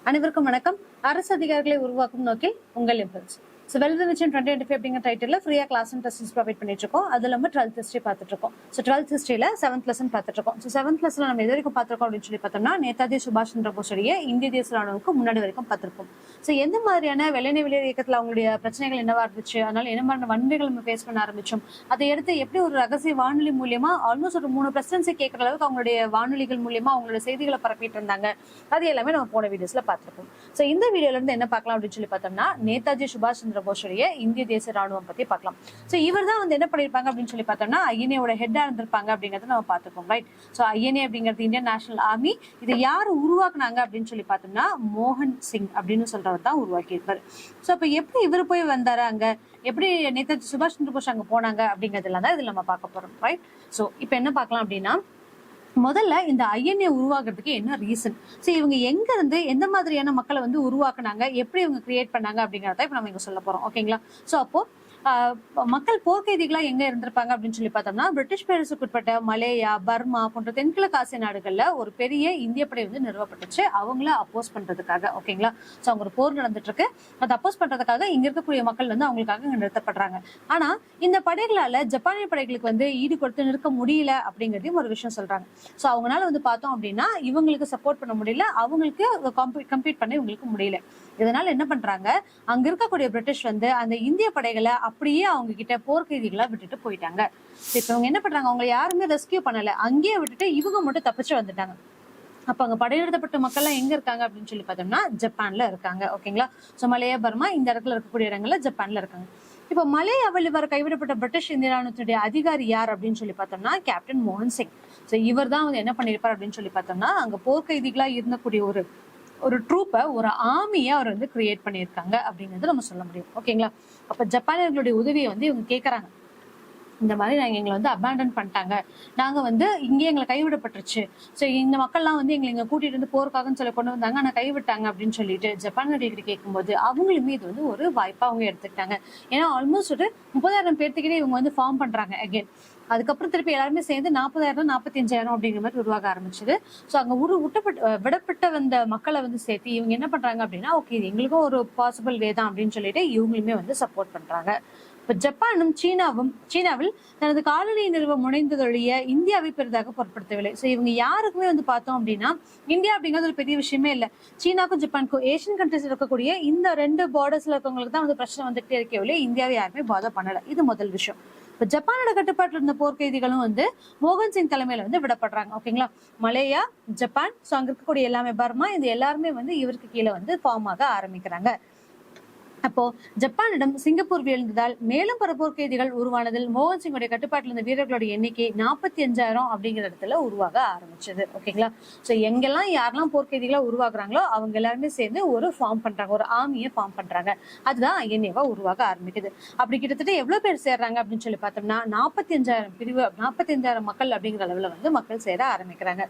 அனைவருக்கும் வணக்கம். அரசு அதிகாரிகளை உருவாக்கும் நோக்கில் உங்கள் இம்பல்ஸ். வெல்த் விஷன் 2025 அப்படிங்கிற டைட்டில் ஃப்ரீயா கிளாஸ் அண்ட் டெஸ்ட் ப்ரொவைட் பண்ணிட்டு இருக்கோம். அது இல்லாமல் 12th ஹிஸ்ட்ரி பார்த்துட்டு இருக்கோம். 12th ஹிஸ்ட்ரியில 7th லெசன் பார்த்துட்டு இருக்கோம். 7th லெசன்ல நம்ம எது வரைக்கும் பார்த்திருக்கோம் அப்படின்னு சொல்லி பார்த்தோம்னா, நேதாஜி சுபாஷ் சந்திர போஸுடைய இந்திய தேச ராணுவத்துக்கு முன்னாடி வரைக்கும் பார்த்திருப்போம். எந்த மாதிரியான வெள்ளை வெளியேறு இயக்கத்தில் அவங்களுடைய பிரச்சனைகள் என்னவா இருந்துச்சு, அதனால என்ன மாதிரியான வன்மைகள் நம்ம ஃபேஸ் பண்ண ஆரம்பிச்சோம், அதை எடுத்து எப்படி ஒரு ரகசிய வானொலி மூலியமா ஆல்மோஸ்ட் ஒரு 3 பிரசிடென்சி கேட்கற அளவுக்கு அவங்களுடைய வானொலிகள் மூலியமா அவங்களுடைய செய்திகளை பரப்பிட்டு இருந்தாங்க. அது எல்லாமே நம்ம போன வீடியோஸ்ல பார்த்திருப்போம். இந்த வீடியோல இருந்து என்ன பார்க்கலாம் அப்படின்னு சொல்லி பார்த்தோம்னா, நேதாஜி சுபாஷ் சந்திர போஸுடைய இந்திய தேச ராணுவம் பத்தி பார்க்கலாம். இவர் தான் வந்து என்ன பண்ணிருப்பாங்க அப்படின்னு சொல்லி பார்த்தோம்னா, ஐஎன்ஏவோட ஹெட்டா இருந்திருப்பாங்க அப்படிங்கறத நம்ம பார்த்துக்கோம். ரைட். ஐஎன்ஏ அப்படிங்கிறது இந்தியன் நேஷனல் ஆர்மி. இதை யாரு உருவாக்குனாங்க அப்படின்னு சொல்லி பார்த்தோம்னா, மோகன் சிங் அப்படின்னு சொல்றவர் தான் உருவாக்கி இருப்பாரு. இப்ப எப்படி இவர் போய் வந்தாரு அங்க, எப்படி நேதாஜி சுபாஷ் சந்திர போஸ் அங்க போனாங்க அப்படிங்கறதுலாம் தான் இதுல நம்ம பார்க்க போறோம். ரைட். இப்ப என்ன பார்க்கலாம் அப்படின்னா, முதல்ல இந்த ஐஎன்ஏ உருவாக்குறதுக்கு என்ன ரீசன், இவங்க எங்க இருந்து எந்த மாதிரியான மக்களை வந்து உருவாக்குனாங்க, எப்படி இவங்க கிரியேட் பண்ணாங்க அப்படிங்கறத இப்ப நம்ம இங்க சொல்ல போறோம். ஓகேங்களா? அப்போ மக்கள் போர்க்கைதிகளா எங்க இருந்திருப்பாங்க அப்படின்னு சொல்லி பார்த்தோம்னா, பிரிட்டிஷ் பேரரசுக்கு உட்பட்ட மலேயா, பர்மா போன்ற தென்கிழக்கு ஆசிய நாடுகள்ல ஒரு பெரிய இந்திய படை வந்து நிறுவப்பட்டுச்சு அவங்கள அப்போஸ் பண்றதுக்காக. ஓகேங்களா? அவங்க ஒரு போர் நடந்துட்டு இருக்கு, அதை அப்போஸ் பண்றதுக்காக இங்க இருக்கக்கூடிய மக்கள் வந்து அவங்களுக்காக நிறுத்தப்படுறாங்க. ஆனா இந்த படைகளால ஜப்பானிய படைகளுக்கு வந்து ஈடு கொடுத்து நிற்க முடியல அப்படிங்கறதையும் ஒரு விஷயம் சொல்றாங்க. அவங்களால வந்து பார்த்தோம் அப்படின்னா இவங்களுக்கு சப்போர்ட் பண்ண முடியல, அவங்களுக்கு கம்பீட் பண்ண இவங்களுக்கு முடியல. இதனால என்ன பண்றாங்க, அங்க இருக்கக்கூடிய பிரிட்டிஷ் வந்து அந்த இந்திய படைகளை அப்படியே அவங்க கிட்ட போர்க்கைதிகளா விட்டுட்டு போயிட்டாங்க. இப்ப இவங்க என்ன பண்றாங்க, அவங்க யாருமே ரெஸ்கியூ பண்ணல, அங்கேயே விட்டுட்டு இவங்க மட்டும் தப்பிச்சு வந்துட்டாங்க. அப்ப அங்க படையெடுத்தப்பட்ட மக்கள் எல்லாம் எங்க இருக்காங்க அப்படின்னு சொல்லி பார்த்தோம்னா, ஜப்பான்ல இருக்காங்க. ஓகேங்களா? மலேயா, பர்மா இந்த இடத்துல இருக்கக்கூடிய இடங்கள்ல ஜப்பான்ல இருக்காங்க. இப்ப மலேயாவில் இவர் கைவிடப்பட்ட பிரிட்டிஷ் இந்திய ராணுவத்துடைய அதிகாரி யார் அப்படின்னு சொல்லி பார்த்தோம்னா, கேப்டன் மோகன் சிங். இவர் தான் வந்து என்ன பண்ணிருப்பார் அப்படின்னு சொல்லி பார்த்தோம்னா, அங்க போர்க்கைதிகளா இருந்தக்கூடிய ஒரு ட்ரூப்பை, ஒரு ஆர்மியை அவர் வந்து கிரியேட் பண்ணியிருக்காங்க அப்படிங்கிறது நம்ம சொல்ல முடியும். ஓகேங்களா? அப்ப ஜப்பானியர்களுடைய உதவியை வந்து இவங்க கேட்கறாங்க. இந்த மாதிரி நாங்க எங்களை வந்து அபேண்டன் பண்ணிட்டாங்க, நாங்க வந்து இங்கே எங்களை கைவிடப்பட்டுருச்சு, இந்த மக்கள்லாம் வந்து எங்களை இங்க கூட்டிட்டு வந்து போருக்காகன்னு சொல்லி கொண்டு வந்தாங்க, ஆனா கைவிட்டாங்க அப்படின்னு சொல்லிட்டு ஜப்பானியர்கிட்ட கேட்கும்போது அவங்களுமே இது வந்து ஒரு வாய்ப்பா அவங்க எடுத்துக்கிட்டாங்க. ஏன்னா ஆல்மோஸ்ட் ஒரு 30,000 பேர்த்துக்கிட்டே இவங்க வந்து ஃபார்ம் பண்றாங்க அகைன். அதுக்கப்புறம் திருப்பி எல்லாருமே சேர்ந்து 40,000 45,000 அப்படிங்கிற மாதிரி உருவாக ஆரம்பிச்சது. அங்க விடப்பட்ட வந்த மக்களை வந்து சேர்த்து இவங்க என்ன பண்றாங்க அப்படின்னா, ஓகே இது எங்களுக்கும் ஒரு பாசிபிள் வே தான் அப்படின்னு சொல்லிட்டு இவங்களுமே வந்து சப்போர்ட் பண்றாங்க. இப்ப ஜப்பானும் சீனாவில் தனது காலனி நிறுவ முனைந்ததொழிய இந்தியாவை பெரிதாக பொருட்படுத்தவில்லை. இவங்க யாருக்குமே வந்து பார்த்தோம் அப்படின்னா, இந்தியா அப்படிங்கிறது ஒரு பெரிய விஷயமே இல்லை. சீனாக்கும் ஜப்பானுக்கும் ஏசியன் கண்ட்ரிஸ் இருக்கக்கூடிய இந்த 2 பார்டர்ஸ்ல இருக்கவங்களுக்கு தான் வந்து பிரச்சனை வந்துட்டே இருக்கவில்லை. இந்தியாவை யாருமே பாதர் பண்ணல. இது முதல் விஷயம். இப்ப ஜப்பானோட கட்டுப்பாட்டுல இருந்த போர்க்கைதிகளும் வந்து மோகன் சிங் தலைமையில வந்து விடப்படுறாங்க. ஓகேங்களா? மலேயா, ஜப்பான், அங்க இருக்கக்கூடிய எல்லாமே, பர்மா, இந்த எல்லாருமே வந்து இவருக்கு கீழே வந்து ஃபார்ம் ஆக ஆரம்பிக்கிறாங்க. அப்போ ஜப்பானிடம் சிங்கப்பூர் வீழ்ந்ததால் மேலும் பல போர்க்கைதிகள் உருவானதில் மோகன் சிங்குடைய கட்டுப்பாட்டில் இருந்த வீரர்களுடைய எண்ணிக்கை 45,000 அப்படிங்கிற இடத்துல உருவாக ஆரம்பிச்சது. ஓகேங்களா? எங்கெல்லாம் யாரெல்லாம் போர்க்கைதிகளா உருவாக்குறாங்களோ அவங்க எல்லாருமே சேர்ந்து ஒரு ஃபார்ம் பண்றாங்க, ஒரு ஆர்மியை ஃபார்ம் பண்றாங்க. அதுதான் ஐஎன்ஏவா உருவாக ஆரம்பிக்குது. அப்படி கிட்டத்தட்ட எவ்வளவு பேர் சேர்றாங்க அப்படின்னு சொல்லி பார்த்தோம்னா, 45,000 பிரிவு, 45,000 மக்கள் அப்படிங்கிற அளவுல வந்து மக்கள் சேர ஆரம்பிக்கிறாங்க.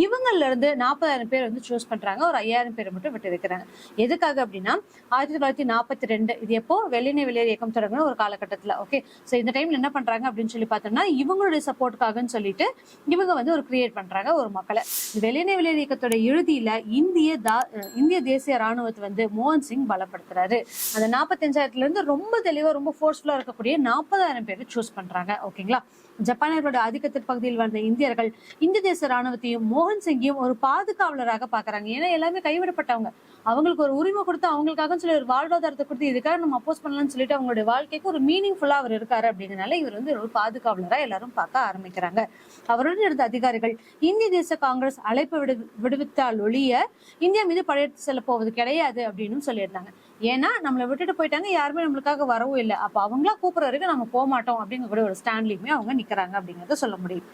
இவங்கல இருந்து 40,000 பேர் வந்து சூஸ் பண்றாங்க, ஒரு 5,000 பேர் மட்டும் விட்டு வைக்கிறாங்க. எதுக்காக அப்படின்னா 1942 இது எப்போ வெள்ளினை வெளியேறு இயக்கம் தொடங்கின ஒரு காலகட்டத்துல. ஓகே, இந்த டைம்ல என்ன பண்றாங்க அப்படின்னு சொல்லி பார்த்தோம்னா, இவங்களுடைய சப்போர்ட்டுக்காக சொல்லிட்டு இவங்க வந்து ஒரு கிரியேட் பண்றாங்க ஒரு மக்களை. வெள்ளினை வெளியேறு இயக்கத்தோட இறுதியில இந்திய தேசிய ராணுவத்தை வந்து மோகன் சிங் பலப்படுத்துறாரு. அந்த 45,000 இருந்து ரொம்ப தெளிவா ரொம்ப ஃபோர்ஸ்ஃபுல்லா இருக்கக்கூடிய 40,000 பேரை சூஸ் பண்றாங்க. ஓகேங்களா? ஜப்பானியர்களோட ஆதிக்கத்தின் பகுதியில் வாழ்ந்த இந்தியர்கள் இந்திய தேச ராணுவத்தையும் மோகன் சிங்கையும் ஒரு பாதுகாவலராக பாக்குறாங்க. ஏன்னா எல்லாமே கைவிடப்பட்டவங்க, அவங்களுக்கு ஒரு உரிமை கொடுத்து அவங்களுக்காக சொல்லி ஒரு வாழ்வாதாரத்தை கொடுத்து இதுக்காக நம்ம அப்போஸ் பண்ணலாம்னு சொல்லிட்டு அவங்களுடைய வாழ்க்கைக்கு ஒரு மீனிங்ஃபுல்லா அவர் இருக்காரு அப்படிங்கிறனால இவர் வந்து ஒரு பாதுகாவலரா எல்லாரும் பார்க்க ஆரம்பிக்கிறாங்க. அவருடன் இருந்த அதிகாரிகள் இந்திய தேச காங்கிரஸ் அழைப்பு விடுவித்தால் ஒழிய இந்தியா மீது படையெடுத்து செல்ல போவது கிடையாது அப்படின்னு சொல்லியிருந்தாங்க. ஏன்னா நம்மளை விட்டுட்டு போயிட்டாங்க, யாருமே நம்மளுக்காக வரவும் இல்லை, அப்ப அவங்களா கூப்பிடுற வரைக்கும் நம்ம போக மாட்டோம் அப்படிங்கிற ஒரு ஸ்டாண்ட்லயுமே அவங்க நிக்கிறாங்க அப்படிங்கறத சொல்ல முடியும்.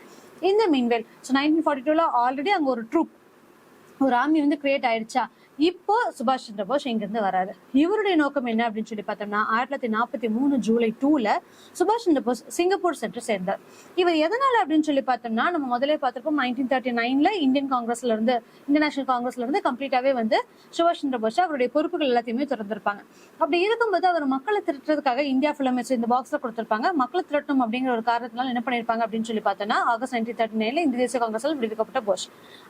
இந்த மீன்வேல் 1942 ஆல்ரெடி அங்க ஒரு ட்ரூப், ஒரு ஆர்மி வந்து கிரியேட் ஆயிடுச்சா. இப்போ சுபாஷ் சந்திர போஸ் இங்க இருந்து வராரு. இவருடைய நோக்கம் என்ன அப்படின்னு சொல்லி பார்த்தோம்னா, 1943 ஜூலை 2 சுபாஷ் சந்திர போஸ் சிங்கப்பூர் சென்று சேர்ந்தார். இவர் எதனால அப்படின்னு சொல்லி பார்த்தோம்னா, நம்ம முதலே பார்த்திருப்போம் 1939 இந்தியன் நேஷனல் காங்கிரஸ்ல இருந்து கம்ப்ளீட்டாவே வந்து சுபாஷ் சந்திர போஸ் அவருடைய பொறுப்புகள் எல்லாத்தையுமே திறந்திருப்பாங்க. அப்படி இருக்கும்போது அவர் மக்களை திரட்டுறதுக்காக இந்தியா ஃபிலம் இந்த பாக்ஸ்ல கொடுத்திருப்பாங்க. மக்களை திரட்டும் அப்படிங்கிற ஒரு காரணத்தினால என்ன பண்ணிருப்பாங்க அப்படின்னு சொல்லி பார்த்தோம்னா, ஆகஸ்ட் 1939 இந்திய தேசிய காங்கிரஸால் விடுவிக்கப்பட்ட போஸ்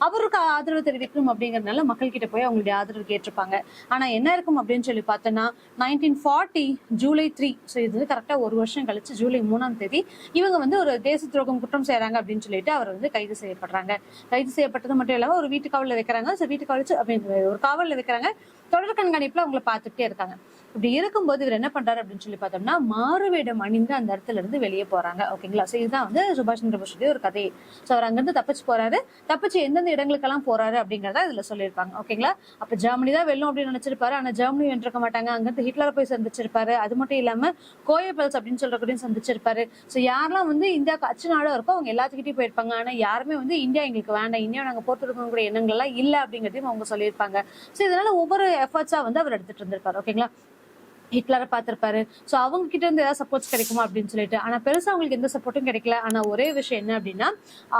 அவருக்கு ஆதரவு தெரிவிக்கும் அப்படிங்கறதுனால மக்கள் கிட்ட போய் அவங்களுடைய ஆதரவு கேட்டிருப்பாங்க. ஆனா என்ன இருக்கும் அப்படின்னு சொல்லி பார்த்தோம்னா 1940 ஜூலை 3, ஸோ இது வந்து கரெக்டா ஒரு வருஷம் கழிச்சு ஜூலை 3ஆம் தேதி இவங்க வந்து ஒரு தேச துரோகம் குற்றம் செய்யறாங்க அப்படின்னு சொல்லிட்டு அவர் வந்து கைது செய்யப்படுறாங்க. கைது செய்யப்பட்டது மட்டும் இல்லாம ஒரு வீட்டு காவலில் வைக்கிறாங்க. ஸோ வீட்டு காவல் அப்படின்னு ஒரு காவலில் வைக்கிறாங்க. தொடர் கண்காணிப்புல அவங்களை பார்த்துட்டே இருக்காங்க. இப்படி இருக்கும்போது இவர் என்ன பண்றாரு அப்படின்னு சொல்லி பார்த்தோம்னா மாறுவேடம் அணிந்து அந்த இடத்துல இருந்து வெளியே போறாங்க. ஓகேங்களா? ஸோ இதுதான் வந்து சுபாஷ் சந்திர போஸ் ஒரு கதை. ஸோ அவர் அங்கிருந்து தப்பிச்சு போறாரு. தப்பிச்சு எந்தெந்த இடங்களுக்கெல்லாம் போறாரு அப்படிங்கறத இதுல சொல்லியிருப்பாங்க. ஓகேங்களா? அப்ப ஜெர்மனி தான் வெல்லும் அப்படின்னு நினைச்சிருப்பாரு. ஆனா ஜெர்மனி வென்றிருக்க மாட்டாங்க. அங்கிருந்து ஹிட்லரை போய் சந்திச்சிருப்பாரு. அது மட்டும் இல்லாம கோயபல்ஸ் அப்படின்னு சொல்றக்கூடிய சந்திச்சிருப்பாரு. ஸோ யாரெல்லாம் வந்து இந்தியாவுக்கு அச்சு நாடா இருக்கோ அவங்க எல்லாத்துக்கிட்டையும் போயிருப்பாங்க. ஆனா யாருமே வந்து இந்தியா எங்களுக்கு வேண்டாம், இந்தியா நாங்க போட்டுருக்கக்கூடிய எண்ணங்கள் எல்லாம் இல்ல அப்படிங்கிறதையும் அவங்க சொல்லியிருப்பாங்க. ஸோ இதனால ஒவ்வொரு எஃபர்ட்ஸா வந்து அவர் எடுத்துட்டு இருந்திருப்பாரு. ஓகேங்களா? ஹிட்லரை பார்த்திருப்பாரு. சோ அவங்க கிட்ட இருந்து ஏதாவது சப்போர்ட்ஸ் கிடைக்குமா அப்படின்னு சொல்லிட்டு. ஆனா பெருசா அவங்களுக்கு எந்த சப்போர்ட்டும் கிடைக்கல. ஆனா ஒரே விஷயம் என்ன அப்படின்னா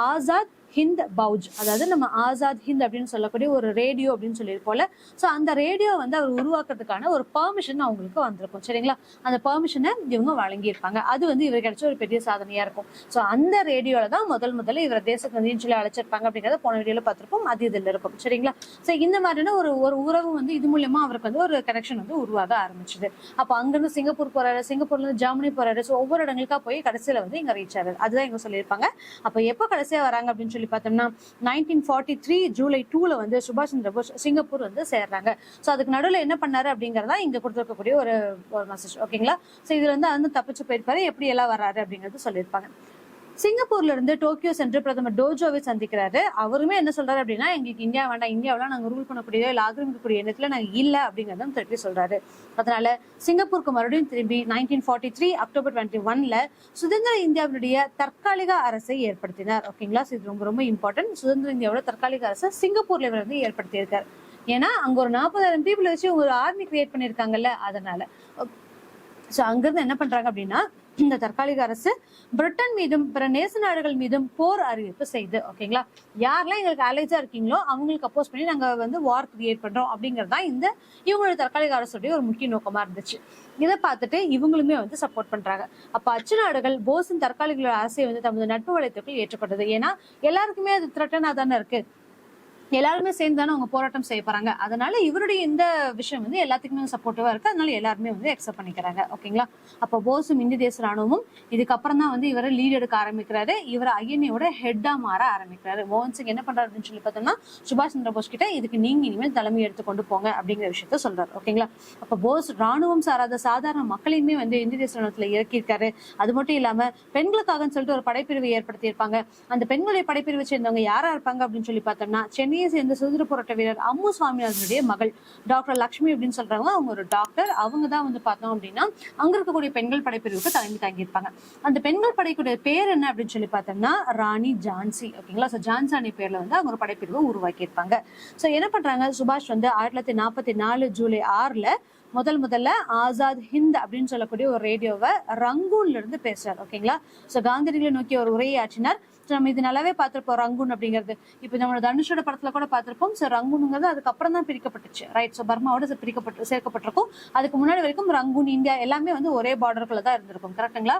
ஆசாத் ஹிந்த் பவுஜ், அதாவது நம்ம ஆசாத் ஹிந்த் அப்படின்னு சொல்லக்கூடிய ஒரு ரேடியோ அப்படின்னு சொல்லியிருப்போம்ல. சோ அந்த ரேடியோ வந்து அவர் உருவாக்குறதுக்கான ஒரு பெர்மிஷன் அவங்களுக்கு வந்திருக்கும். சரிங்களா? அந்த பெர்மிஷனை இவங்க வழங்கியிருப்பாங்க. அது வந்து இவர் கிடைச்ச ஒரு பெரிய சாதனையா இருக்கும். சோ அந்த ரேடியோல தான் முதல்ல இவர் தேசத்தந்தின்னு சொல்லி அழைச்சிருப்பாங்க அப்படிங்கறத போன வீடியோல பார்த்திருப்போம். அது இதுல இருக்கும். சரிங்களா? சோ இந்த மாதிரியான ஒரு உறவு வந்து இது மூலியமா அவருக்கு வந்து ஒரு கனெக்ஷன் வந்து உருவாக ஆரம்பிச்சது. அப்ப அங்கிருந்து சிங்கப்பூர் போறாரு, சிங்கப்பூர்ல இருந்து ஜெர்மனி போறாரு. சோ ஒவ்வொரு இடங்களுக்கா போய் கடைசியில வந்து இங்க ரீச் ஆறாரு. அதுதான் இங்க சொல்லியிருப்பாங்க. அப்ப எப்ப கடைசியா வராங்க அப்படின்னு சொல்லி பார்த்தோம்னா 1943 ஜூலை 2ல வந்து சுபாஷ் சந்திர போஸ் சிங்கப்பூர் வந்து சேர்றாங்க. சோ அதுக்கு நடுவுல என்ன பண்ணாரு அப்படிங்கறதா இங்க கொடுத்திருக்கக்கூடிய ஒரு மெசேஜ். ஓகேங்களா? சோ இதுல இருந்து வந்து தப்பிச்சு போயிருப்பாரு. எப்படி எல்லாம் வர்றாரு அப்படிங்கறது சொல்லியிருப்பாங்க. சிங்கப்பூர்ல இருந்து டோக்கியோ சென்று பிரதமர் டோஜோவை சந்திக்கிறாரு. அவருமே என்ன சொல்றாரு அப்படின்னா எங்களுக்கு இந்தியா வேண்டாம், இந்தியாவெல்லாம் நாங்க ரூல் பண்ணக்கூடிய இல்ல ஆக்கிரமிக்கக்கூடிய எண்ணத்துல நாங்க இல்ல அப்படிங்கறதும் திருப்பி சொல்றாரு. அதனால சிங்கப்பூருக்கு மறுபடியும் திரும்பி 1943 அக்டோபர் 21ல சுதந்திர இந்தியாவுடைய தற்காலிக அரசை ஏற்படுத்தினார். ஓகேங்களா? இது ரொம்ப ரொம்ப இம்பார்ட்டன்ட். சுதந்திர இந்தியாவோட தற்காலிக அரசை சிங்கப்பூர்ல இவர் வந்து ஏற்படுத்தி இருக்காரு. ஏன்னா அங்க ஒரு 40,000 பீப்புள் வச்சு ஒரு ஆர்மி கிரியேட் பண்ணிருக்காங்கல்ல, அதனால. சோ அங்கிருந்து என்ன பண்றாங்க அப்படின்னா இந்த தற்காலிக அரசு பிரிட்டன் மீதும் பிற நேச நாடுகள் மீதும் போர் அறிவிப்பு செய்து. ஓகேங்களா? யாரெல்லாம் எங்களுக்கு அலைஸா இருக்கீங்களோ அவங்களுக்கு அப்போஸ் பண்ணி நாங்க வந்து வார் கிரியேட் பண்றோம் அப்படிங்கறதா இந்த இவங்களோட தற்காலிக அரசுடைய ஒரு முக்கிய நோக்கமா இருந்துச்சு. இதை பார்த்துட்டு இவங்களுமே வந்து சப்போர்ட் பண்றாங்க. அப்ப அச்சு நாடுகள் போஸின் தற்காலிக அரசை வந்து தமது நட்பு வளையத்துக்குள் ஏற்றுக்கொண்டது. ஏன்னா எல்லாருக்குமே அது த்ரெட்டனா தானே இருக்கு. எல்லாருமே சேர்ந்து தானே அவங்க போராட்டம் செய்ய போறாங்க. அதனால இவருடைய இந்த விஷயம் வந்து எல்லாத்துக்குமே சப்போர்ட்டிவா இருக்கு. அதனால எல்லாருமே வந்து அக்செப்ட் பண்ணிக்கிறாங்க. ஓகேங்களா? அப்ப போஸும் இந்திய தேச ராணுவமும் இதுக்கப்புறம் தான் வந்து இவரை லீட் எடுக்க ஆரம்பிக்கிறாரு. இவரை ஐஎன்ஏவோட ஹெட்டா மாற ஆரம்பிக்கிறாரு. மோகன் சிங் என்ன பண்றாரு அப்படின்னு சொல்லி பார்த்தோம்னா சுபாஷ் சந்திர போஸ் கிட்ட இதுக்கு நீங்க இனிமேல் தலைமை எடுத்து கொண்டு போங்க அப்படிங்கிற விஷயத்த சொல்றாரு. ஓகேங்களா? அப்ப போஸ் ராணுவம் சாராத சாதாரண மக்களையுமே வந்து இந்திய தேச ராணுவத்துல இறக்கியிருக்காரு. அது மட்டும் இல்லாம பெண்களுக்காக சொல்லிட்டு ஒரு படைப்பிரிவை ஏற்படுத்தி இருப்பாங்க. அந்த பெண்களுடைய படைப்பிரிவை சேர்ந்தவங்க யாரா இருப்பாங்க அப்படின்னு சொல்லி பார்த்தோம்னா சென்னையை சேர்ந்த சுதந்திர போராட்ட வீரர் அம்மு சுவாமிநாதனுடைய மகள் டாக்டர் லட்சுமி அப்படின்னு சொல்றாங்க. அவங்க ஒரு டாக்டர். அவங்க தான் வந்து பார்த்தோம் அப்படின்னா அங்க இருக்கக்கூடிய பெண்கள் படைப்பிரிவுக்கு தலைமை தாங்கியிருப்பாங்க. அந்த பெண்கள் படைக்குடைய பேர் என்ன அப்படின்னு சொல்லி பார்த்தோம்னா ராணி ஜான்சி. ஓகேங்களா? சோ ஜான்சானி பேர்ல வந்து அவங்க ஒரு படைப்பிரிவை உருவாக்கி இருப்பாங்க. சோ என்ன பண்றாங்க சுபாஷ் வந்து 1944 ஜூலை 6ல முதல்ல ஆசாத் ஹிந்த் அப்படின்னு சொல்லக்கூடிய ஒரு ரேடியோவை ரங்கூன்ல இருந்து பேசுறாரு. ஓகேங்களா? சோ காந்தியடிகளை நோக்கி ஒரு உரையை ஆற்றினார். நம்ம இது நல்லாவே பார்த்திருப்போம் ரங்கூன் அப்படிங்கிறது. இப்ப நம்மளோட தனுஷோட படத்துல கூட பார்த்திருப்போம். சோ ரங்கூனுங்கிறது அதுக்கப்புறம் தான் பிரிக்கப்பட்டுச்சு. ரைட்? சோ பர்மாவோட சேர்க்கப்பட்டிருக்கும். அதுக்கு முன்னாடி வரைக்கும் ரங்கூன் இந்தியா எல்லாமே வந்து ஒரே பார்டருக்குள்ள தான் இருந்திருக்கும். கரெக்டுங்களா?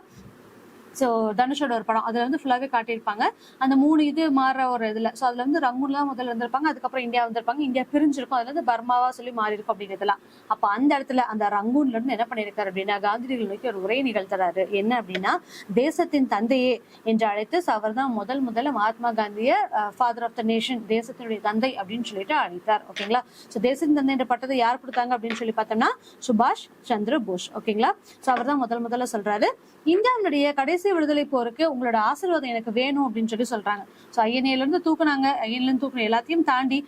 சோ தனுஷோட ஒரு படம் அதுல வந்து ஃபுல்லாவே காட்டியிருப்பாங்க. அந்த 3 இது மாற ஒரு இதுல. சோ அதுல வந்து ரங்கூன்ல முதல்ல வந்திருப்பாங்க. அதுக்கப்புறம் இந்தியா வந்திருப்பாங்க. இந்தியா பிரிஞ்சிருக்கும். அதுல இருந்து பர்மாவா சொல்லி மாறி இருக்கும் அப்படிங்கிறதுலாம். அப்ப அந்த இடத்துல அந்த ரங்கூன்ல இருந்து என்ன பண்ணிருக்காரு அப்படின்னா காந்தியடிகள் நோக்கி ஒரு உரை நிகழ்த்துறாரு. என்ன அப்படின்னா தேசத்தின் தந்தையே என்று அழைத்து அவர் தான் முதல்ல மகாத்மா காந்திய ஃபாதர் ஆஃப் த நேஷன், தேசத்தினுடைய தந்தை அப்படின்னு சொல்லிட்டு அழைத்தார். ஓகேங்களா? சோ தேசத்தின் தந்தை என்ற பட்டத்தை யார் கொடுத்தாங்க அப்படின்னு சொல்லி பார்த்தோம்னா சுபாஷ் சந்திர போஸ். ஓகேங்களா? சோ அவர் தான் முதல்ல சொல்றாரு இந்தியாவுடைய கடைசி விடுதலை போருக்கு உங்களோட ஆசீர்வாதம் எனக்கு வேணும் அப்படின்னு சொல்லி சொல்றாங்க. சோ ஐஎன்ஏல இருந்து தூக்குன எல்லாத்தையும் தாண்டி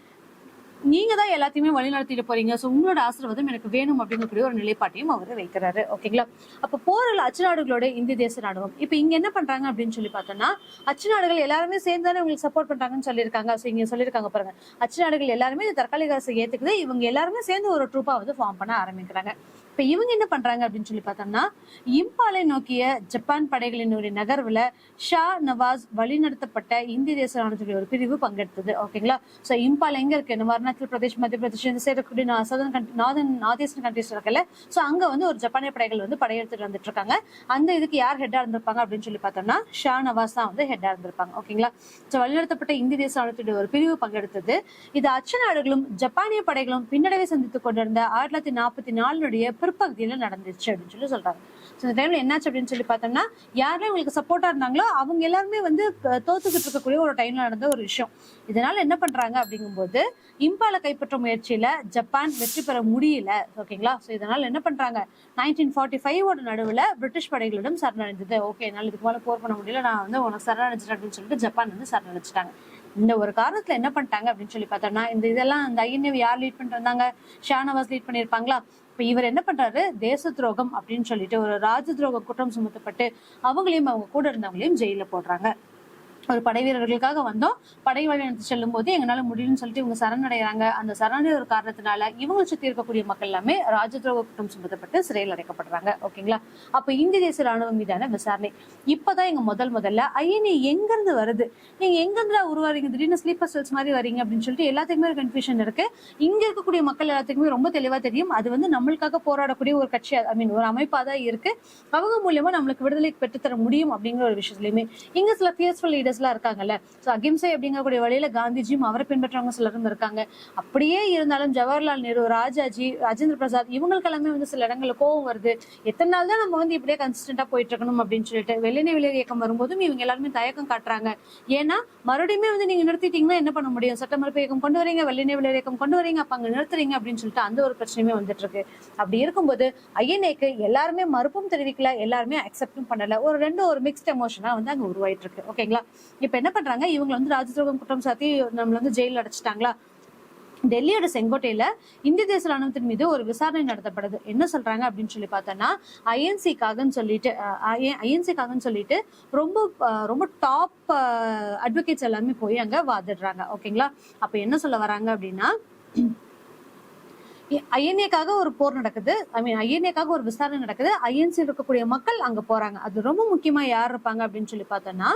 நீங்க தான் எல்லாத்தையுமே வழி நடத்திட்டு போறீங்க. சோ உங்களோட ஆசீர்வாதம் எனக்கு வேணும் அப்படிங்கக்கூடிய ஒரு நிலைப்பாட்டையும் அவர் வைக்கிறாரு. ஓகேங்களா? அப்ப போரில் அச்சு நாடுகளோட இந்திய தேச ராணுவம் இப்ப இங்க என்ன பண்றாங்க அப்படின்னு சொல்லி பார்த்தோம்னா அச்சு நாடுகள் எல்லாருமே சேர்ந்தானே உங்களுக்கு சப்போர்ட் பண்றாங்கன்னு சொல்லியிருக்காங்க. சோ இங்க சொல்லியிருக்காங்க பாருங்க, அச்சு நாடுகள் எல்லாருமே இந்த தற்காலிக அரசை ஏத்துக்குது. இவங்க எல்லாருமே சேர்ந்து ஒரு ட்ரூப்பா வந்து ஃபார்ம் பண்ண ஆரம்பிக்கிறாங்க. இப்ப இவங்க என்ன பண்றாங்க அப்படின்னு சொல்லி பார்த்தோம்னா, இம்பாலை நோக்கிய ஜப்பான் படைகளினுடைய நகர்வுல ஷா நவாஸ் வழிநடத்தப்பட்ட இந்திய தேச ராணுவத்துடைய ஒரு பிரிவு பங்கெடுத்தது. ஓகேங்களா. சோ இம்பால் எங்க இருக்கு, நம்ம அருணாச்சல் பிரதேஷ், மத்திய பிரதேஷ் இந்த சைடு இருக்கக்கூடிய நார்த் ஈஸ்டர்ன் கண்ட்ரீஸ் இருக்குல்ல. சோ அங்க வந்து ஒரு ஜப்பானிய படைகள் வந்து படையெடுத்துட்டு வந்துட்டு இருக்காங்க. அந்த இதுக்கு யார் ஹெட்டா இருந்திருப்பாங்க அப்படின்னு சொல்லி பார்த்தோம்னா, ஷா நவாஸ் தான் வந்து ஹெட்டா இருந்திருப்பாங்க. ஓகேங்களா. சோ வழிநடத்தப்பட்ட இந்திய தேச ராணுவத்துடைய ஒரு பிரிவு பங்கெடுத்தது. இது அச்சு நாடுகளும் ஜப்பானிய படைகளும் பின்னடைவை சந்தித்துக் கொண்டிருந்த 1944 பிற்பகுதியில நடந்துச்சு அப்படின்னு சொல்லி சொல்றாங்க. இந்த டைம்ல என்னாச்சு அப்படின்னு சொல்லி பார்த்தோம்னா, யாரெல்லாம் உங்களுக்கு சப்போர்ட்டா இருந்தாங்களோ அவங்க எல்லாருமே வந்து தோத்துக்கிட்டு இருக்கக்கூடிய ஒரு டைம்ல நடந்த ஒரு விஷயம். இதனால என்ன பண்றாங்க அப்படிங்கும்போது, இம்பால கைப்பற்ற முயற்சியில ஜப்பான் வெற்றி பெற முடியல. ஓகேங்களா. சோ இதனால என்ன பண்றாங்க, 1945 நடுவுல பிரிட்டிஷ் படைகளிடம் சரணடைந்தது. ஓகே, என்னால இதுக்கு மேல போர் பண்ண முடியல, நான் வந்து உனக்கு சரணடைச்சிட்டேன் அப்படின்னு சொல்லிட்டு ஜப்பான் வந்து சரணடைச்சிட்டாங்க. இந்த ஒரு காரணத்துல என்ன பண்ணிட்டாங்க அப்படின்னு சொல்லி பார்த்தோம்னா, இந்த இதெல்லாம் இந்த ஐஎன்ஏ யார் லீட் பண்ணிட்டு வந்தாங்க, ஷானவாஸ் லீட் பண்ணிருப்பாங்களா. இப்ப இவர் என்ன பண்றாரு, தேச துரோகம் அப்படின்னு சொல்லிட்டு ஒரு ராஜ துரோக குற்றம் சுமத்தப்பட்டு அவங்களையும் அவங்க கூட இருந்தவங்களையும் ஜெயில போடுறாங்க. ஒரு படை வீரர்களுக்காக வந்தோம், படை வழி செல்லும் போது எங்களால முடியும்னு சொல்லிட்டு இவங்க சரணடைகிறாங்க. அந்த சரணடைய ஒரு காரணத்தினால இவங்க சுத்தி இருக்கக்கூடிய மக்கள் எல்லாமே ராஜதுரோக குற்றம் சுமத்தப்பட்டு சிறையில் அடைக்கப்படுறாங்க. ஓகேங்களா. அப்ப இந்திய தேச ராணுவம் மீதான விசாரணை இப்பதான் எங்க முதல்ல ஐஎன்ஏ எங்க இருந்து வருது, நீங்க எங்க இருந்து உருவாறீங்க, திடீர்னு ஸ்லீப்பர் செல்ஸ் மாதிரி வரீங்க அப்படின்னு சொல்லிட்டு எல்லாத்துக்குமே கன்ஃபியூஷன் இருக்கு. இங்க இருக்கக்கூடிய மக்கள் எல்லாத்துக்குமே ரொம்ப தெளிவா தெரியும், அது வந்து நம்மளுக்காக போராடக்கூடிய ஒரு கட்சி, ஒரு அமைப்பா தான் இருக்கு. அவங்க மூலியமா நம்மளுக்கு விடுதலை பெற்றுத்தர முடியும் அப்படிங்கிற ஒரு விஷயத்துலயுமே இங்க சில பியர்ஸ்ஃபுல் லீடர்ஸ் இருக்காங்கல்ல. அகிம்சை அப்படிங்கக்கூடிய வழியில காந்திஜியும் அவரை பின்பற்றவங்க சிலரும் இருக்காங்க. அப்படியே இருந்தாலும் ஜவஹர்லால் நேரு, ராஜாஜி, ராஜேந்திர பிரசாத் இவங்களுக்கு எல்லாமே வந்து சில இடங்கள்ல கோவம் வருது. எத்தனை நாள் தான் நம்ம வந்து இப்படியே கன்சிஸ்டன்டா போயிட்டு இருக்கணும் அப்படின்னு சொல்லிட்டு வெள்ளையனே வெளியேறு இயக்கம் வரும்போதும் இவங்க எல்லாருமே தயக்கம் காட்டுறாங்க. ஏன்னா மறுபடியுமே வந்து நீங்க நிறுத்திட்டீங்கன்னா என்ன பண்ண முடியும், சட்டமறுப்பு இயக்கம் கொண்டு வரீங்க, வெள்ளையனே வெளியேறு இயக்கம் கொண்டு வரீங்க, அப்ப அங்க நிறுத்துறீங்க அப்படின்னு சொல்லிட்டு அந்த ஒரு பிரச்சனையுமே வந்துட்டு இருக்கு. அப்படி இருக்கும்போது ஐஎன்ஏக்கு எல்லாருமே மறுப்பும் தெரிவிக்கல, எல்லாருமே அக்செப்டும் பண்ணல. ஒரு மிக்ஸ்ட் எமோஷனா வந்து அங்க உருவாயிட்டு இருக்கு. ஓகேங்களா. இப்ப என்ன பண்றாங்க, இவங்க வந்து ராஜதுரோகம் குற்றம் சாத்தி நம்மள வந்து ஜெயில அடைச்சிட்டாங்களா. டெல்லியோட செங்கோட்டையில இந்திய தேச ராணுவத்தின் மீது ஒரு விசாரணை நடத்தப்படுது. என்ன சொல்றாங்க அப்படின்னு சொல்லி பார்த்தோம்னா, ஐஎன்சிக்காகன்னு சொல்லிட்டு ரொம்ப டாப் அட்வொகேட்ஸ் எல்லாமே போய் அங்க வாதிடுறாங்க. ஓகேங்களா. அப்ப என்ன சொல்ல வராங்க அப்படின்னா, ஐஎன்ஏக்காக ஒரு போர் நடக்குது, ஐஎன்ஏக்காக ஒரு விசாரணை நடக்குது, ஐஎன்சி இருக்கக்கூடிய மக்கள் அங்க போறாங்க. அது ரொம்ப முக்கியமா யார் இருப்பாங்க அப்படின்னு சொல்லி பார்த்தோம்னா,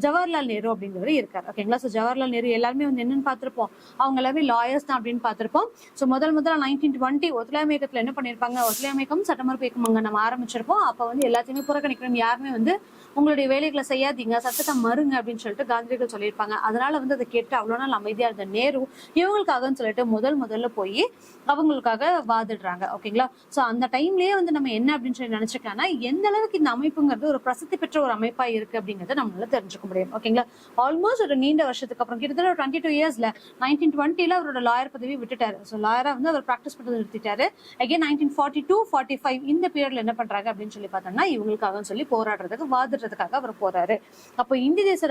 ஜவஹர்லால் நேரு அப்படிங்கிறவர் இருக்காரு. ஓகேங்களா. சோ ஜவஹர்லால் நேரு எல்லாருமே வந்து என்னன்னு பார்த்திருப்போம், அவங்க எல்லாமே லாயர்ஸ் தான் அப்படின்னு பார்த்திருப்போம். சோ முதல்ல 1920 ஒத்துழையாமை இயக்கத்துல என்ன பண்ணிருப்பாங்க, ஒத்துழையாமை இயக்கம் சட்டமறுப்பு இயக்கம் அங்க நம்ம ஆரம்பிச்சிருப்போம். அப்ப வந்து எல்லாத்தையுமே புறக்கணிக்கணும், யாருமே வந்து உங்களுடைய வேலைகளை செய்யாதீங்க, சட்டத்தை மறுங்க அப்படின்னு சொல்லிட்டு காந்தியடிகள் சொல்லியிருப்பாங்க. அதனால வந்து அதை கேட்டு அவ்வளவு நாள் அமைதியா இருந்த நேரு இவங்களுக்காகன்னு சொல்லிட்டு முதல்ல போய் அவங்களுக்காக வாதிடுறாங்க. ஓகேங்களா. சோ அந்த டைம்லயே வந்து நம்ம என்ன அப்படின்னு சொல்லி நினைச்சுக்கலாம்னா, எந்த அளவுக்கு இந்த அமைப்புங்கிறது ஒரு பிரசித்தி பெற்ற ஒரு அமைப்பா இருக்கு அப்படிங்கறத நம்மளால தெரிஞ்சுக்க முடியும். ஓகேங்களா. ஆல்மோஸ்ட் ஒரு நீண்ட வருஷத்துக்கு அப்புறம் கிட்டத்தட்ட 22 இயர்ஸ்ல 1920 அவரோட லாயர் பதவி விட்டுட்டாரு. சோ லாயரா வந்து அவர் பிராக்டிஸ் பண்றது நிறுத்திட்டாரு. அகைன் 1942-45 இந்த பீரியட்ல என்ன பண்றாங்க அப்படின்னு சொல்லி பார்த்தோம்னா, இவங்களுக்காக சொல்லி போராடுறதுக்கு வாதிடுறதுக்காக அவர் போறாரு. அப்போ இந்திய தேச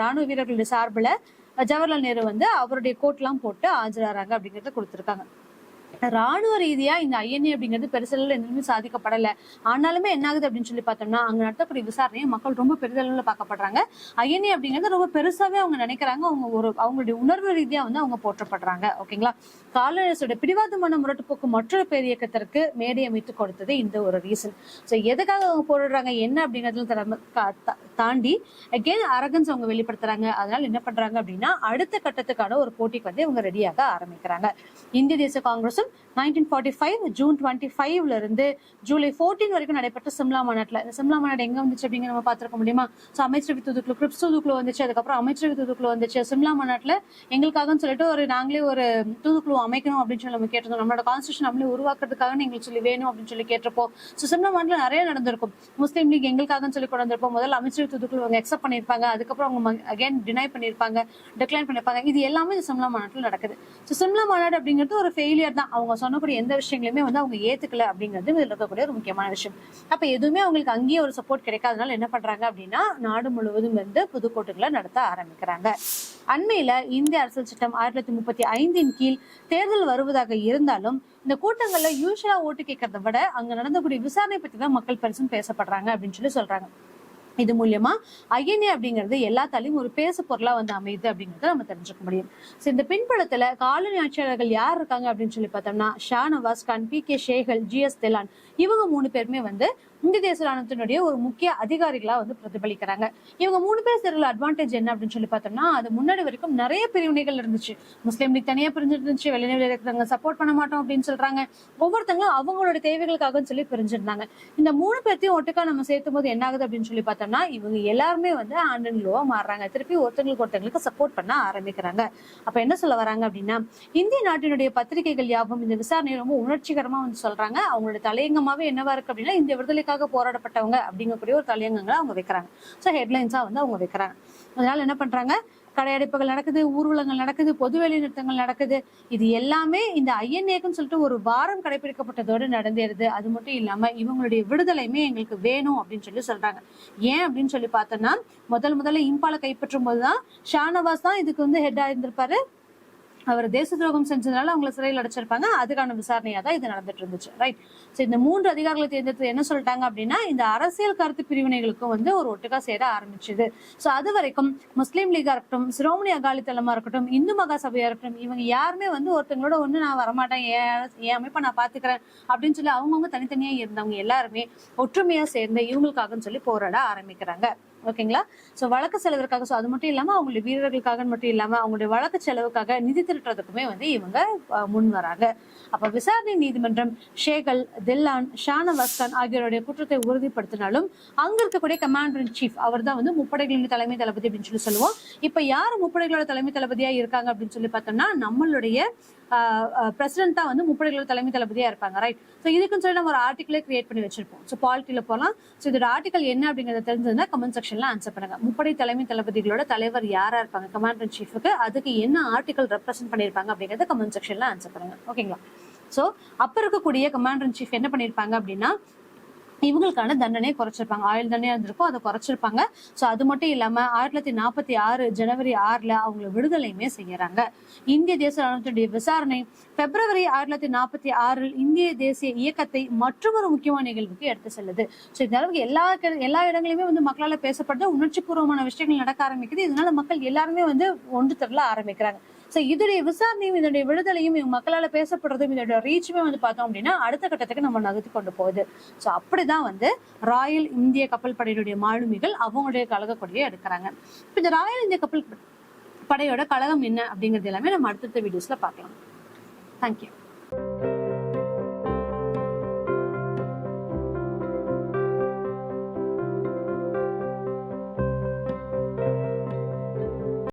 ராணுவ வீரர்களுடைய சார்பில் ஜவஹர்லால் நேரு வந்து அவருடைய கோட் எல்லாம் போட்டு ஆஜராறாங்க அப்படிங்கறத கொடுத்திருக்காங்க. ராணுவ ரீதியா இந்த ஐஎன்ஏ அப்படிங்கிறது பெருசளவுல எதுவுமே சாதிக்கப்படல. ஆனாலுமே என்ன ஆகுது அப்படின்னு சொல்லி பார்த்தோம்னா, அங்க நடத்தக்கூடிய விசாரணையை மக்கள் ரொம்ப பெரிதளவுல பார்க்கப்படுறாங்க. ஐஎன்ஏ அப்படிங்கிறது ரொம்ப பெருசாவே அவங்க நினைக்கிறாங்க. அவங்களுடைய உணர்வு ரீதியா வந்து அவங்க போற்றப்படுறாங்க. ஓகேங்களா. காலரசோட பிடிவாதமான முரட்டுப்போக்கு மற்றொரு பெரிய இயக்கத்திற்கு மேடை அமைத்து கொடுத்தது இந்த ஒரு ரீசன். சோ எதுக்காக அவங்க போடுறாங்க என்ன அப்படிங்கறதுல தாண்டி அகெயின் அரகன்ஸ் அவங்க வெளிப்படுத்துறாங்க. அதனால என்ன பண்றாங்க அப்படின்னா, அடுத்த கட்டத்துக்கான ஒரு போட்டிக்கு வந்து இவங்க ரெடியாக ஆரம்பிக்கிறாங்க. இந்திய தேச காங்கிரசும் 1945 ஜூன் 25 இருந்து ஜூலை 14 வரைக்கும் நடைபெற்ற சிம்லா மாநாட்டுல, இந்த சிம்லா மாநாடு எங்க வந்துச்சு அப்படிங்கிற நம்ம பாத்துருக்க முடியுமா. சோ அமைச்சரவை தூதுக்குழு, கிரிப்ஸ் தூதுக்குழு வந்துச்சு, அதுக்கப்புறம் அமைச்சரவை தூதுக்குழு வந்துச்சு. சிம்லா மாநாட்டுல எங்களுக்காக சொல்லிட்டு நாங்களே ஒரு தூதுக்குழு அமைக்கணும் அப்படின்னு சொல்லி நம்ம கேட்டிருந்தோம். நம்மளோட கான்ஸ்டியூஷன் நம்மளே உருவாக்குறதுக்காக எங்களுக்கு சொல்லி வேணும் அப்படின்னு சொல்லி கேட்டிருப்போம். சோ சிம்லா மாநாட்டுல நிறைய நடந்திருக்கும். முஸ்லீம் லீக் எங்களுக்காக சொல்லி கொண்டு வந்திருப்போம். முதல்ல அமைச்சரவை தூதுக்குழு அவங்க அக்செப்ட் பண்ணிருப்பாங்க, அதுக்கப்புறம் அவங்க அகைன் டினை பண்ணிருப்பாங்க, டிக்ளைன் பண்ணிருப்பாங்க. இது எல்லாமே இந்த சிம்லா மாநாட்டுல நடக்குது. சோ சிம்லா மாநாடு அப்படிங்கிறது ஒரு ஃபெயிலியர் தான். அவங்க சொன்னக்கூடிய எந்த விஷயங்களுமே வந்து அவங்க ஏத்துக்கல அப்படிங்கிறது இதுல இருக்கக்கூடிய ஒரு முக்கியமான விஷயம். அப்ப எதுவுமே அவங்களுக்கு அங்கேயே ஒரு சப்போர்ட் கிடைக்காதனால என்ன பண்றாங்க அப்படின்னா, நாடு முழுவதும் வந்து புதுக்கோட்டைகளை நடத்த ஆரம்பிக்கிறாங்க. அண்மையில இந்திய அரசியல் சட்டம் 1935 கீழ் தேர்தல் வருவதாக இருந்தாலும் இந்த கூட்டங்கள்ல யூஸ்வலா ஓட்டு கேட்கறத விட அங்க நடந்தக்கூடிய விசாரணை பத்தி தான் மக்கள் பெருசும் பேசப்படுறாங்க அப்படின்னு சொல்லி சொல்றாங்க. இது மூலியமா ஐஎன்ஏ அப்படிங்கிறது எல்லாத்தாலையும் ஒரு பேசு பொருளா வந்து அமையுது அப்படிங்கறத நம்ம தெரிஞ்சுக்க முடியும். இந்த பின்புலத்துல காலனி ஆட்சியாளர்கள் யார் இருக்காங்க அப்படின்னு சொல்லி பார்த்தோம்னா ஷா நவாஸ் கான், பி.கே. ஷேகல், ஜி.எஸ். தெலான், இவங்க 3 பேருமே வந்து இந்திய தேசிய ராணுவத்தினுடைய ஒரு முக்கிய அதிகாரிகளா வந்து பிரதிபலிக்கிறாங்க. இவங்க 3 பேர் சேர்ந்த அட்வான்டேஜ் என்ன அப்படின்னு சொல்லி பார்த்தோம்னா, அது முன்னாடி வரைக்கும் நிறைய பிரிவினைகள் இருந்துச்சு. முஸ்லீம் லீக் தனியா பிரிஞ்சிருந்துச்சு, வெளிநாடு இருக்கிறவங்க சப்போர்ட் பண்ண மாட்டோம் அப்படின்னு சொல்றாங்க. ஒவ்வொருத்தங்களும் அவங்களோட தேவைகளுக்காக சொல்லி பிரிஞ்சிருந்தாங்க. இந்த 3 பேர்த்தையும் ஒட்டுக்கா நம்ம சேர்த்தும் போது என்ன ஆகுது அப்படின்னு சொல்லி பார்த்தோம்னா, இவங்க எல்லாருமே வந்து ஹேண்ட் அண்ட் க்ளோவா மாறுறாங்க. திருப்பி ஒருத்தங்களுக்கு சப்போர்ட் பண்ண ஆரம்பிக்கிறாங்க. அப்ப என்ன சொல்ல வராங்க அப்படின்னா, இந்திய நாட்டினுடைய பத்திரிகைகள் யாவும் இந்த விசாரணையை ரொம்ப உணர்ச்சிகரமா வந்து சொல்றாங்க. அவங்களோட தலையங்கமாவே என்னவா இருக்கு அப்படின்னா, இந்த விடுதலைக்காக போராடப்பட்டவங்க அப்படிங்கக்கூடிய ஒரு தலையங்கங்களை அவங்க வைக்கிறாங்க. சோ ஹெட்லைன்ஸா வந்து அவங்க வைக்கிறாங்க. அதனால என்ன பண்றாங்க, கடையடைப்புகள் நடக்குது, ஊர்வலங்கள் நடக்குது, பொது வேலை நிறுத்தங்கள் நடக்குது. இது எல்லாமே இந்த ஐஎன்ஏக்குன்னு சொல்லிட்டு ஒரு வாரம் கடைபிடிக்கப்பட்டதோடு நடந்தேருது. அது மட்டும் இல்லாம இவங்களுடைய விடுதலையுமே எங்களுக்கு வேணும் அப்படின்னு சொல்லி சொல்றாங்க. ஏன் அப்படின்னு சொல்லி பார்த்தோம்னா, முதல்ல இம்பாலை கைப்பற்றும் போதுதான் ஷானவாஸ் தான் இதுக்கு வந்து ஹெட்டா இருந்திருப்பாரு. அவர் தேச துரோகம் செஞ்சதுனால அவங்களை சிறையில் அடைச்சிருப்பாங்க. அதுக்கான விசாரணையா தான் இது நடந்துட்டு இருந்துச்சு. ரைட். சோ இந்த 3 அதிகாரிகளை தேர்ந்தெடுத்து என்ன சொல்லிட்டாங்க அப்படின்னா, இந்த அரசியல் கருத்து பிரிவினைகளுக்கும் வந்து ஒரு ஒட்டுக்கா சேர ஆரம்பிச்சுது. சோ அது வரைக்கும் முஸ்லீம் லீகா இருக்கட்டும், சிரோமணி அகாலி தளமா இருக்கட்டும், இந்து மகா சபையா இருக்கட்டும், இவங்க யாருமே வந்து ஒருத்தங்களோட ஒண்ணு நான் வரமாட்டேன், என் அமைப்பை நான் பாத்துக்கிறேன் அப்படின்னு சொல்லி அவங்கவுங்க தனித்தனியா இருந்தவங்க எல்லாருமே ஒற்றுமையா சேர்ந்து இவங்களுக்காகன்னு சொல்லி போராட ஆரம்பிக்கிறாங்க. ஓகேங்களா? சோ வழக்கு செலவிற்காக, சோ அது மட்டும் இல்லாம அவங்களுடைய வீரர்களுக்காக மட்டும் இல்லாம அவங்களுடைய வழக்கு செலவுக்காக நிதி திரட்டுறதுக்குமே வந்து இவங்க முன் வராங்க. அப்ப விசாரணை நீதிமன்றம் ஷேகல், தில்லான், ஷானவாஸ் கான் ஆகியோருடைய குற்றத்தை உறுதிப்படுத்தினாலும் அங்க இருக்கக்கூடிய கமாண்டர் இன் சீஃப் அவர் தான் வந்து முப்படைகளின் தலைமை தளபதி அப்படின்னு சொல்லி சொல்லுவோம். இப்ப யாரு முப்படைகளோட தலைமை தளபதியா இருக்காங்க அப்படின்னு சொல்லி பார்த்தோம்னா, நம்மளுடைய பிரசிடென்ட் தான் வந்து முப்படைகளோட தலைமை தளபதியா இருப்பாங்க. ரைட். சோ இதுக்குன்னு சொல்லி நம்ம ஒரு ஆர்டிகிளே கிரியேட் பண்ணி வச்சிருப்போம். சோ பாலிட்டில போலாம். சோ இதோட ஆர்டிகல் என்ன அப்படிங்கறத தெரிஞ்சதுன்னா கமெண்ட் செக்ஷன்ல ஆன்சர் பண்ணுங்க. முப்படை தலைமை தளபதிகளோட தலைவர் யாரா இருப்பாங்க கமாண்டர் இன் சீஃபுக்கு, அதுக்கு என்ன ஆர்டிகல் ரெப்ரசென்ட் பண்ணிருப்பாங்க அப்படிங்கறத கமெண்ட் செக்ஷன்ல ஆன்சர் பண்ணுங்க. ஓகேங்களா? சோ அப்ப இருக்கக்கூடிய கமாண்டர் இன் சீஃப் என்ன பண்ணிருப்பாங்க அப்படின்னா, இவங்களுக்கான தண்டனையை குறைச்சிருப்பாங்க. ஆயுள் தண்டனையா இருந்திருக்கும், அதை குறைச்சிருப்பாங்க. சோ அது மட்டும் இல்லாம 1946 ஜனவரி 6 அவங்களை விடுதலையுமே செய்யறாங்க. இந்திய தேசிய ராணுவத்துடைய விசாரணை பிப்ரவரி 1946 இந்திய தேசிய இயக்கத்தை மற்றொரு முக்கியமான நிகழ்வுக்கு எடுத்து செல்லுது. சோ இந்த அளவுக்கு எல்லா இடங்களிலுமே வந்து மக்களால பேசப்படுற உணர்ச்சி பூர்வமான விஷயங்கள் நடக்க ஆரம்பிக்குது. இதனால மக்கள் எல்லாருமே வந்து ஒன்று திரள ஆரம்பிக்கிறாங்க. சோ இதோடைய விசாரணையும் இதோடைய விடுதலையும் இவங்க மக்களால பேசப்படுறதும் இதோட ரீச்சுமே வந்து பார்த்தோம் அப்படின்னா அடுத்த கட்டத்துக்கு நம்ம நகர்த்தி கொண்டு போகுது. சோ அப்படிதான் வந்து ராயல் இந்திய கப்பல் படையினுடைய மாலுமிகள் அவங்களுடைய கழக கொடியை எடுக்கிறாங்க. இப்ப இந்த ராயல் இந்திய கப்பல் படையோட கழகம் என்ன அப்படிங்கிறது எல்லாமே நம்ம அடுத்த வீடியோஸ்ல பார்க்கலாம். தேங்க்யூ.